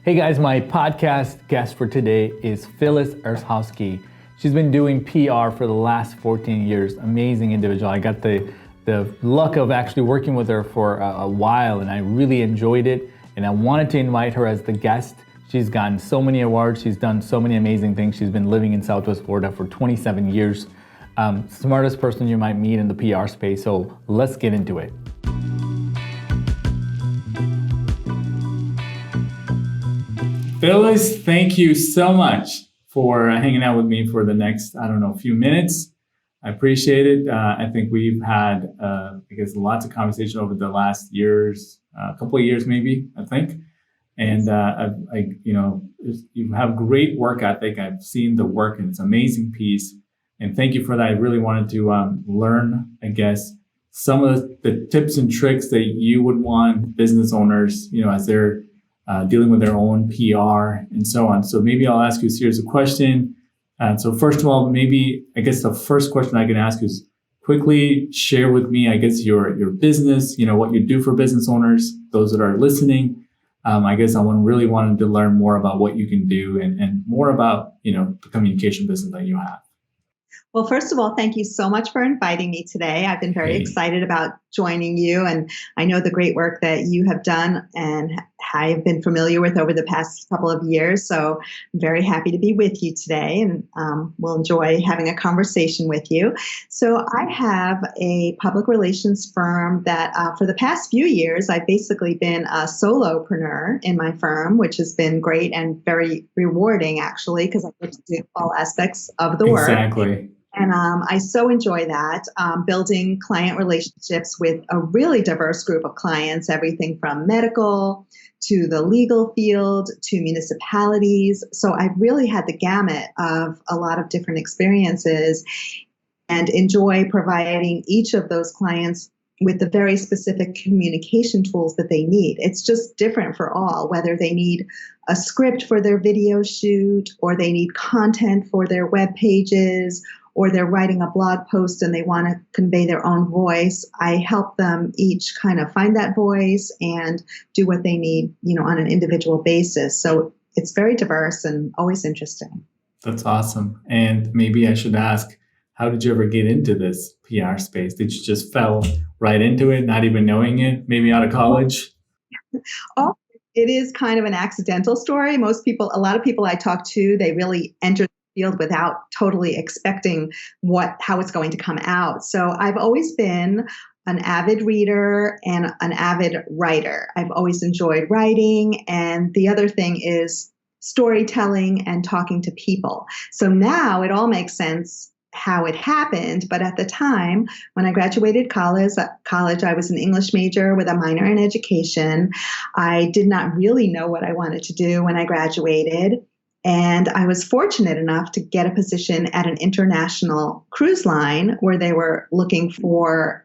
Hey guys, my podcast guest for today is Phyllis Ershowski. She's been doing PR for the last 14 years. Amazing individual. I got the luck of actually working with her for a while, and I really enjoyed it. And I wanted to invite her as the guest. She's gotten so many awards. She's done so many amazing things. She's been living in Southwest Florida for 27 years. Smartest person you might meet in the PR space. So let's get into it. Phyllis, thank you so much for hanging out with me for the next, few minutes. I appreciate it. I think we've had, lots of conversation over the last years, a couple of years maybe, I think. And you have great work ethic. I've seen the work, and it's an amazing piece. And thank you for that. I really wanted to learn, some of the tips and tricks that you would want business owners, as they're dealing with their own PR and so on. So maybe I'll ask you a series of questions. So first of all, the first question I can ask is quickly share with me, your business, what you do for business owners, those that are listening. I really wanted to learn more about what you can do and more about, the communication business that you have. Well, first of all, thank you so much for inviting me today. I've been very excited about joining you, and I know the great work that you have done and I've been familiar with over the past couple of years. So I'm very happy to be with you today, and we'll enjoy having a conversation with you. So I have a public relations firm that for the past few years, I've basically been a solopreneur in my firm, which has been great and very rewarding, actually, because I get to do all aspects of the work. Exactly. And I so enjoy that, building client relationships with a really diverse group of clients, everything from medical to the legal field to municipalities. So I've really had the gamut of a lot of different experiences and enjoy providing each of those clients with the very specific communication tools that they need. It's just different for all, whether they need a script for their video shoot, or they need content for their web pages, or they're writing a blog post and they want to convey their own voice. I help them each kind of find that voice and do what they need, on an individual basis. So it's very diverse and always interesting. That's awesome. And maybe I should ask, how did you ever get into this PR space? Did you just fell right into it, not even knowing it, maybe out of college? Oh, it is kind of an accidental story. A lot of people I talk to, they really enter field without totally expecting how it's going to come out. So I've always been an avid reader and an avid writer. I've always enjoyed writing. And the other thing is storytelling and talking to people. So now it all makes sense how it happened. But at the time when I graduated college, I was an English major with a minor in education. I did not really know what I wanted to do when I graduated. And I was fortunate enough to get a position at an international cruise line where they were looking for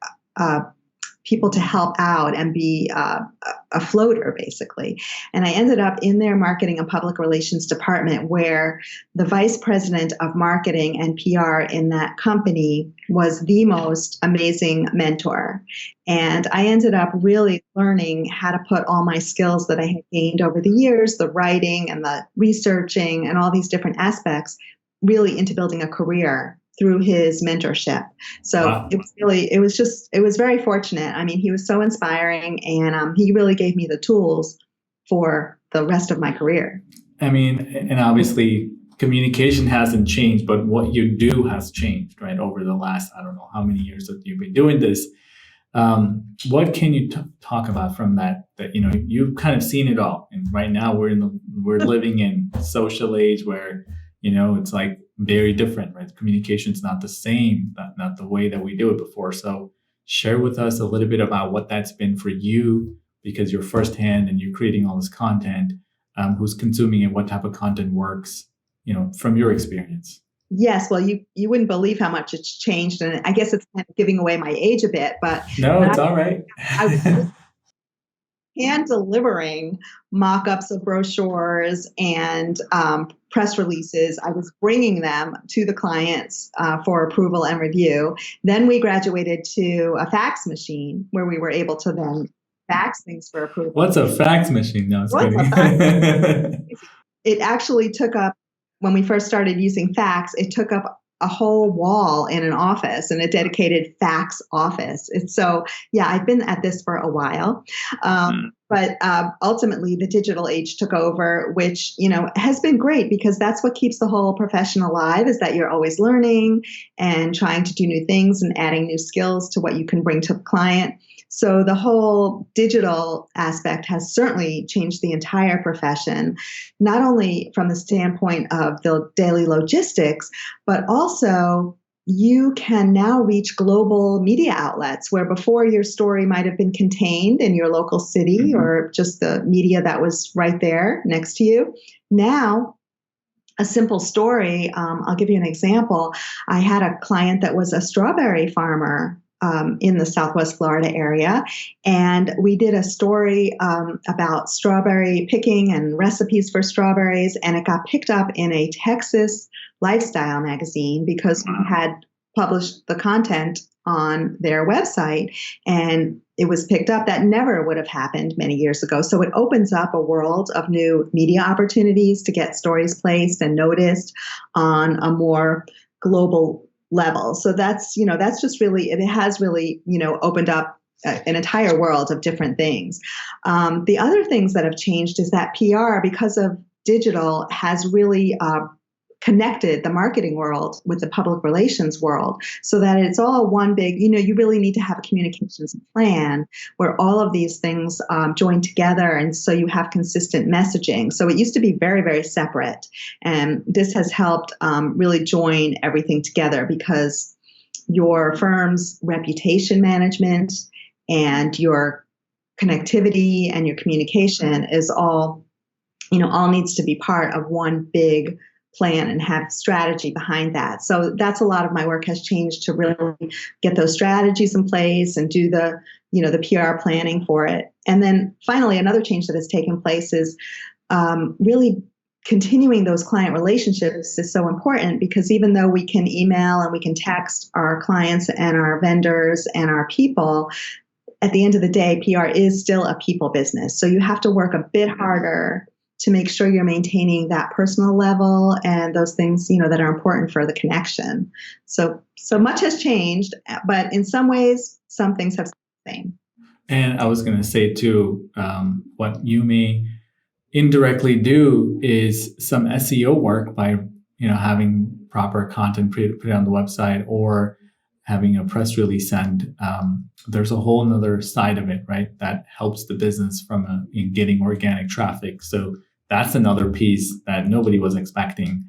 people to help out and be a floater, basically. And I ended up in their marketing and public relations department, where the vice president of marketing and PR in that company was the most amazing mentor. And I ended up really learning how to put all my skills that I had gained over the years, the writing and the researching and all these different aspects, really into building a career through his mentorship. So wow. It was very fortunate. I mean, he was so inspiring, and he really gave me the tools for the rest of my career. I mean, and obviously communication hasn't changed, but what you do has changed, right? Over the last, I don't know how many years that you've been doing this. What can you talk about from that you've kind of seen it all, and right now we're living in social age where it's like very different, right? Communication's not the same, not the way that we do it before. So share with us a little bit about what that's been for you, because you're firsthand and you're creating all this content. Who's consuming it? What type of content works? From your experience. Yes, well, you wouldn't believe how much it's changed, and I guess it's kind of giving away my age a bit. But no, it's all right. I was hand delivering mock-ups of brochures and press releases. I was bringing them to the clients for approval and review. Then we graduated to a fax machine where we were able to then fax things for approval. What's a fax machine? No, I was What's a kidding. fax? It actually took up, when we first started using fax, it took up a whole wall in an office and a dedicated fax office. It's so, yeah, I've been at this for a while. But ultimately, the digital age took over, which, has been great because that's what keeps the whole profession alive, is that you're always learning and trying to do new things and adding new skills to what you can bring to the client. So the whole digital aspect has certainly changed the entire profession, not only from the standpoint of the daily logistics, but also you can now reach global media outlets where before your story might have been contained in your local city or just the media that was right there next to you. Now, a simple story, I'll give you an example. I had a client that was a strawberry farmer in the Southwest Florida area. And we did a story about strawberry picking and recipes for strawberries. And it got picked up in a Texas lifestyle magazine because we had published the content on their website. And it was picked up. That never would have happened many years ago. So it opens up a world of new media opportunities to get stories placed and noticed on a more global level. So that's just really, it has really, opened up an entire world of different things. The other things that have changed is that PR, because of digital, has really connected the marketing world with the public relations world so that it's all one big, you really need to have a communications plan where all of these things join together. And so you have consistent messaging. So it used to be very, very separate. And this has helped really join everything together because your firm's reputation management and your connectivity and your communication is all needs to be part of one big plan and have strategy behind that. So that's a lot of my work has changed to really get those strategies in place and do the PR planning for it. And then finally, another change that has taken place is really continuing those client relationships is so important because even though we can email and we can text our clients and our vendors and our people, at the end of the day, PR is still a people business. So you have to work a bit harder to make sure you're maintaining that personal level and those things, that are important for the connection. So much has changed, but in some ways, some things have stayed the same. And I was going to say too, what you may indirectly do is some SEO work by, having proper content put on the website or having a press release sent. There's a whole nother side of it, right? That helps the business in getting organic traffic. So that's another piece that nobody was expecting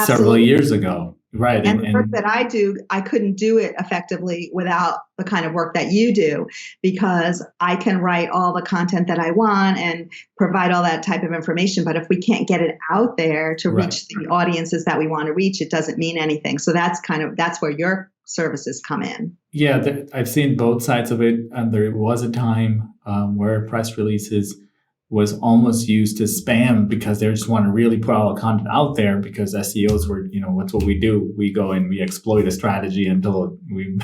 several years ago. Right. And the work that I do, I couldn't do it effectively without the kind of work that you do, because I can write all the content that I want and provide all that type of information. But if we can't get it out there to reach the audiences that we want to reach, it doesn't mean anything. So that's where your services come in. Yeah, I've seen both sides of it. And there was a time where press releases was almost used to spam because they just want to really put all the content out there because SEOs were, what's what we do. We go and we exploit a strategy until we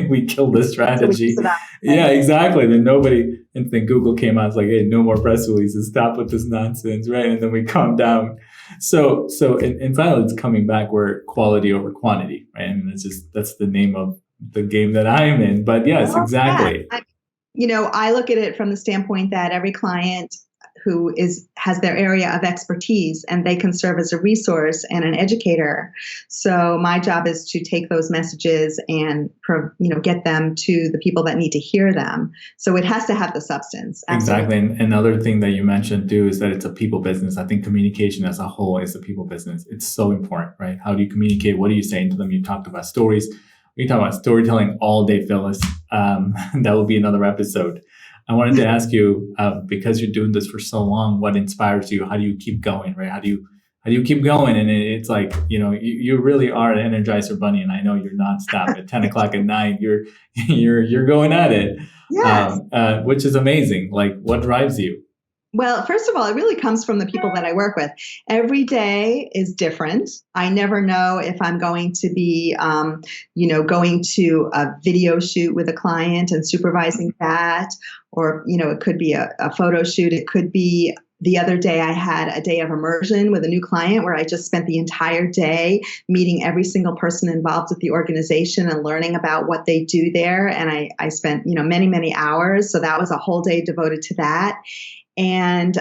we kill the strategy. Yeah, exactly. Then Google came out, it's like, hey, no more press releases, stop with this nonsense, right? And then we calm down. So and finally it's coming back where quality over quantity, right? And that's the name of the game that I'm in. But yes, exactly. Yeah. I look at it from the standpoint that every client who has their area of expertise and they can serve as a resource and an educator. So my job is to take those messages and get them to the people that need to hear them. So it has to have the substance. Absolutely. Exactly. And another thing that you mentioned too is that it's a people business. I think communication as a whole is a people business. It's so important, right? How do you communicate? What are you saying to them? You talked about stories. We talk about storytelling all day, Phyllis. That will be another episode. I wanted to ask you, because you're doing this for so long, what inspires you? How do you keep going, right? How do you keep going? And it's like, you really are an Energizer bunny, and I know you're nonstop at 10 o'clock at night. You're going at it, yes. Which is amazing. Like, what drives you? Well, first of all, it really comes from the people that I work with. Every day is different. I never know if I'm going to be, going to a video shoot with a client and supervising that, or, it could be a photo shoot. It could be the other day I had a day of immersion with a new client where I just spent the entire day meeting every single person involved with the organization and learning about what they do there. And I spent, many, many hours. So that was a whole day devoted to that. And,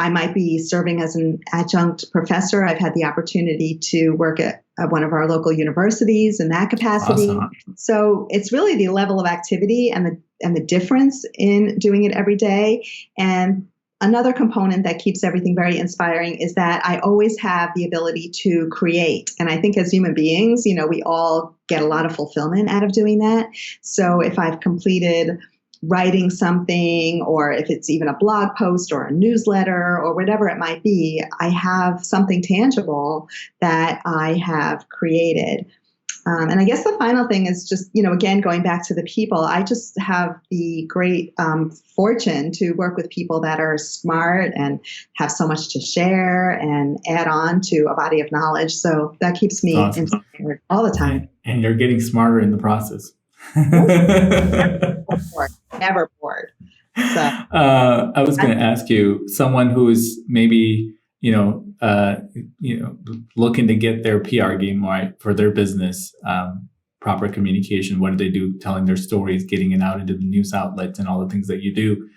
I might be serving as an adjunct professor. I've had the opportunity to work at one of our local universities in that capacity. Awesome. So it's really the level of activity and the difference in doing it every day. And another component that keeps everything very inspiring is that I always have the ability to create. And I think as human beings, we all get a lot of fulfillment out of doing that. So if I've completed writing something, or if it's even a blog post or a newsletter or whatever it might be, I have something tangible that I have created. And I guess the final thing is just, again, going back to the people, I just have the great fortune to work with people that are smart and have so much to share and add on to a body of knowledge. So that keeps me inspired all the time. And you're getting smarter in the process. Never bored. So I was going to ask you, someone who is maybe looking to get their PR game right for their business, proper communication. What do they do? Telling their stories, getting it out into the news outlets, and all the things that you do.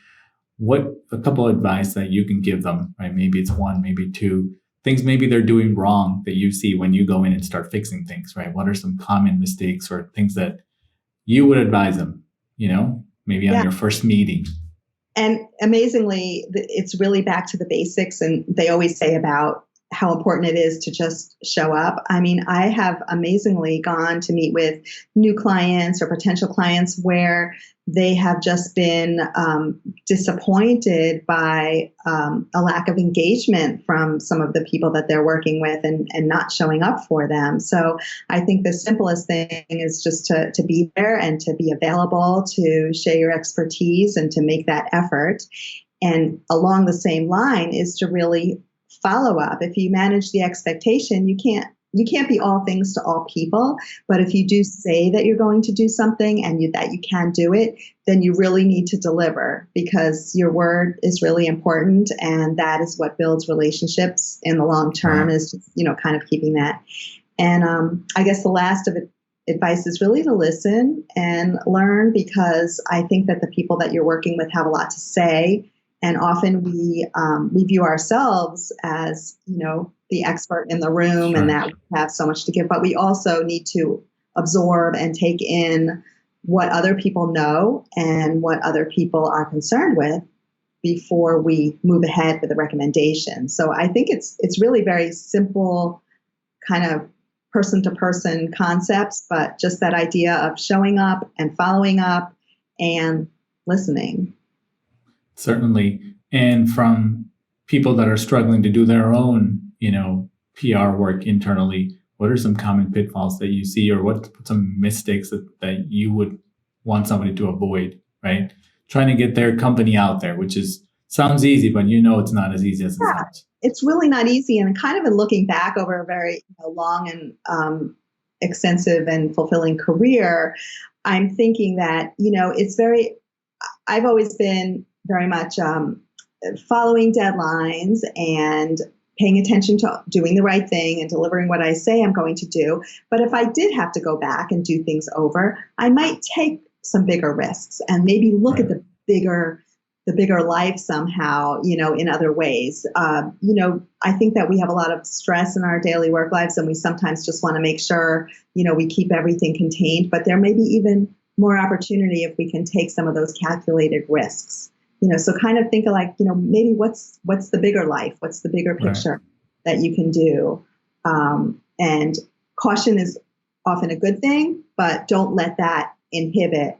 What a couple of advice that you can give them, right? Maybe it's one, maybe two things maybe they're doing wrong that you see when you go in and start fixing things, right? What are some common mistakes or things that you would advise them, maybe on your first meeting? And amazingly, it's really back to the basics. And they always say about how important it is to just show up. I mean, I have amazingly gone to meet with new clients or potential clients where they have just been disappointed by a lack of engagement from some of the people that they're working with and not showing up for them. So I think the simplest thing is just to be there and to be available, to share your expertise and to make that effort. And along the same line is to really follow up. If you manage the expectation, you can't be all things to all people. But if you do say that you're going to do something and that you can do it, then you really need to deliver, because your word is really important, and that is what builds relationships in the long term. Is kind of keeping that. And I guess the last of it. Advice is really to listen and learn, because I think that the people that you're working with have a lot to say. And often we view ourselves as, the expert in the room, and that we have so much to give. But we also need to absorb and take in what other people know and what other people are concerned with before we move ahead with a recommendation. So I think it's really very simple, kind of person-to-person concepts, but just that idea of showing up and following up and listening. Certainly. And from people that are struggling to do their own, PR work internally, what are some common pitfalls that you see, or what some mistakes that you would want somebody to avoid, right? Trying to get their company out there, which sounds easy, but it's not as easy as it sounds. It's really not easy. And kind of in looking back over a very long and extensive and fulfilling career, I'm thinking that, I've always been very much following deadlines and paying attention to doing the right thing and delivering what I say I'm going to do. But if I did have to go back and do things over, I might take some bigger risks and maybe look at the bigger life somehow, in other ways. I think that we have a lot of stress in our daily work lives, and we sometimes just want to make sure, we keep everything contained. But there may be even more opportunity if we can take some of those calculated risks. So kind of think of maybe what's the bigger life? What's the bigger picture that you can do? And caution is often a good thing, but don't let that inhibit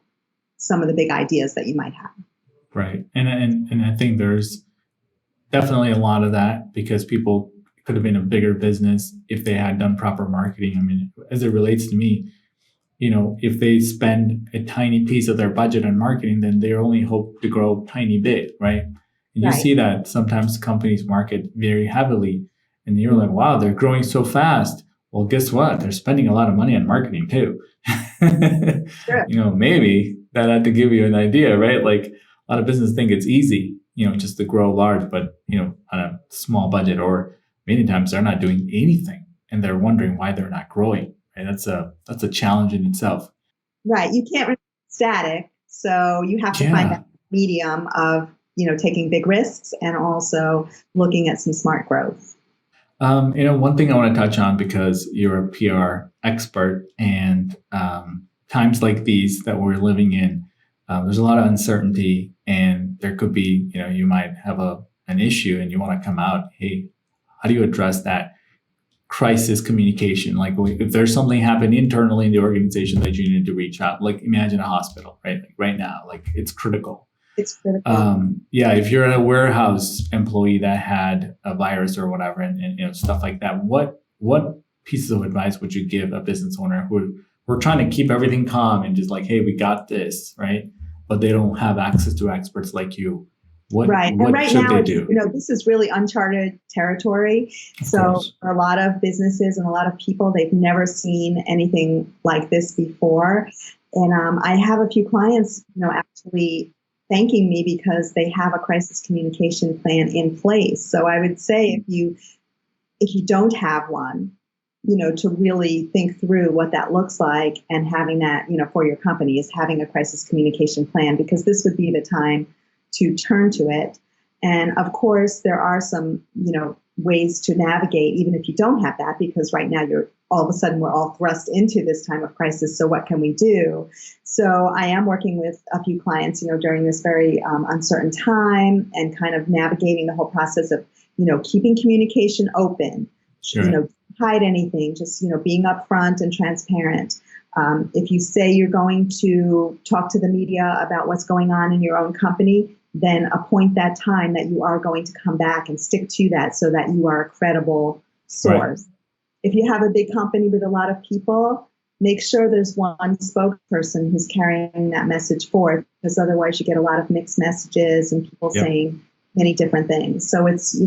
some of the big ideas that you might have. Right. And I think there's definitely a lot of that, because people could have been a bigger business if they had done proper marketing. I mean, as it relates to me, if they spend a tiny piece of their budget on marketing, then they only hope to grow a tiny bit, right? And you Right. see that sometimes companies market very heavily, and you're like, wow, they're growing so fast. Well, guess what? They're spending a lot of money on marketing too. Sure. Maybe that had to give you an idea, right? Like a lot of businesses think it's easy, just to grow large, but on a small budget, or many times they're not doing anything and they're wondering why they're not growing. Right? That's a challenge in itself. Right. You can't remain static. So you have to find Yeah. that medium of, taking big risks and also looking at some smart growth. One thing I want to touch on, because you're a PR expert, and times like these that we're living in, there's a lot of uncertainty, and there could be, you might have an issue, and you want to come out. Hey, how do you address that crisis communication? Like if there's something happening internally in the organization that you need to reach out, like imagine a hospital, right? Like right now, like it's critical. It's critical. Yeah, if you're a warehouse employee that had a virus or whatever, and stuff like that, what pieces of advice would you give a business owner who we're trying to keep everything calm and just like, hey, we got this, right? But they don't have access to experts like you. Right. And What right should now, they it's, do? this is really uncharted territory. Of So course. for a lot of businesses and a lot of people, they've never seen anything like this before. And I have a few clients, actually thanking me because they have a crisis communication plan in place. So I would say if you don't have one, to really think through what that looks like, and having that, for your company, is having a crisis communication plan, because this would be the time to turn to it. And of course, there are some, ways to navigate, even if you don't have that, because right now all of a sudden we're all thrust into this time of crisis. So what can we do? So I am working with a few clients, during this very uncertain time, and kind of navigating the whole process of, keeping communication open, Sure. hide anything, just, being upfront and transparent. If you say you're going to talk to the media about what's going on in your own company, then appoint that time that you are going to come back and stick to that, so that you are a credible Right. source. If you have a big company with a lot of people, make sure there's one spokesperson who's carrying that message forth, because otherwise you get a lot of mixed messages and people Yep. saying many different things. So it's,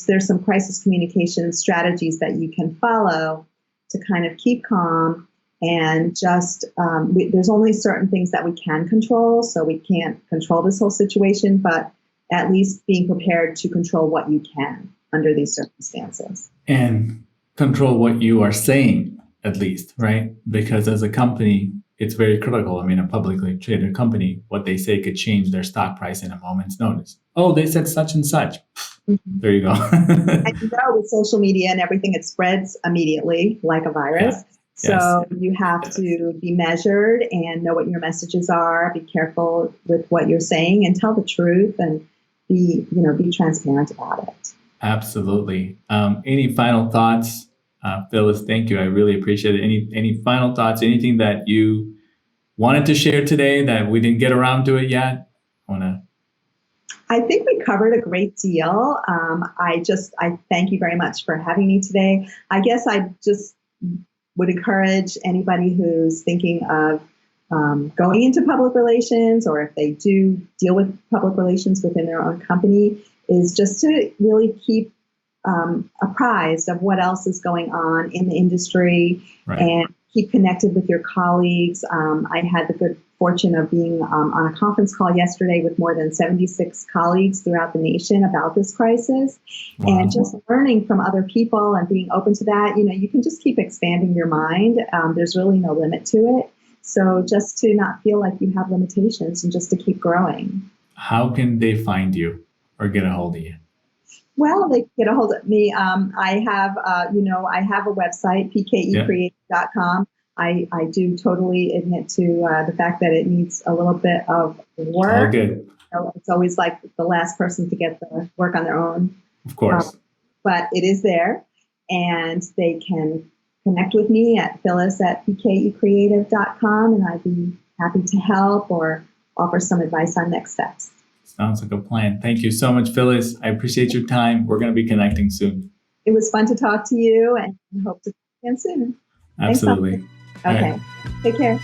there's some crisis communication strategies that you can follow to kind of keep calm. And just there's only certain things that we can control, so we can't control this whole situation, but at least being prepared to control what you can under these circumstances. And control what you are saying, at least, right? Because as a company, it's very critical. I mean, a publicly traded company, what they say could change their stock price in a moment's notice. Oh, they said such and such. There you go. And with social media and everything, it spreads immediately like a virus. Yeah. So Yes. you have to be measured and know what your messages are. Be careful with what you're saying, and tell the truth, and be transparent about it. Absolutely. Any final thoughts, Phyllis? Thank you. I really appreciate it. Any final thoughts? Anything that you wanted to share today that we didn't get around to it yet? I think we covered a great deal. I thank you very much for having me today. I guess I just would encourage anybody who's thinking of going into public relations, or if they do deal with public relations within their own company, is just to really keep apprised of what else is going on in the industry, Right. and keep connected with your colleagues. I had the good fortune of being on a conference call yesterday with more than 76 colleagues throughout the nation about this crisis. Wow. And just learning from other people and being open to that, you can just keep expanding your mind. There's really no limit to it. So just to not feel like you have limitations, and just to keep growing. How can they find you or get a hold of you? Well, they can get a hold of me. I have a website, pkecreative.com. I do totally admit to the fact that it needs a little bit of work. All good. It's always like the last person to get the work on their own. Of course. But it is there, and they can connect with me at Phyllis@pkecreative.com, and I'd be happy to help or offer some advice on next steps. Sounds like a plan. Thank you so much, Phyllis. I appreciate your time. We're going to be connecting soon. It was fun to talk to you, and hope to see you again soon. Absolutely. Okay. Take care.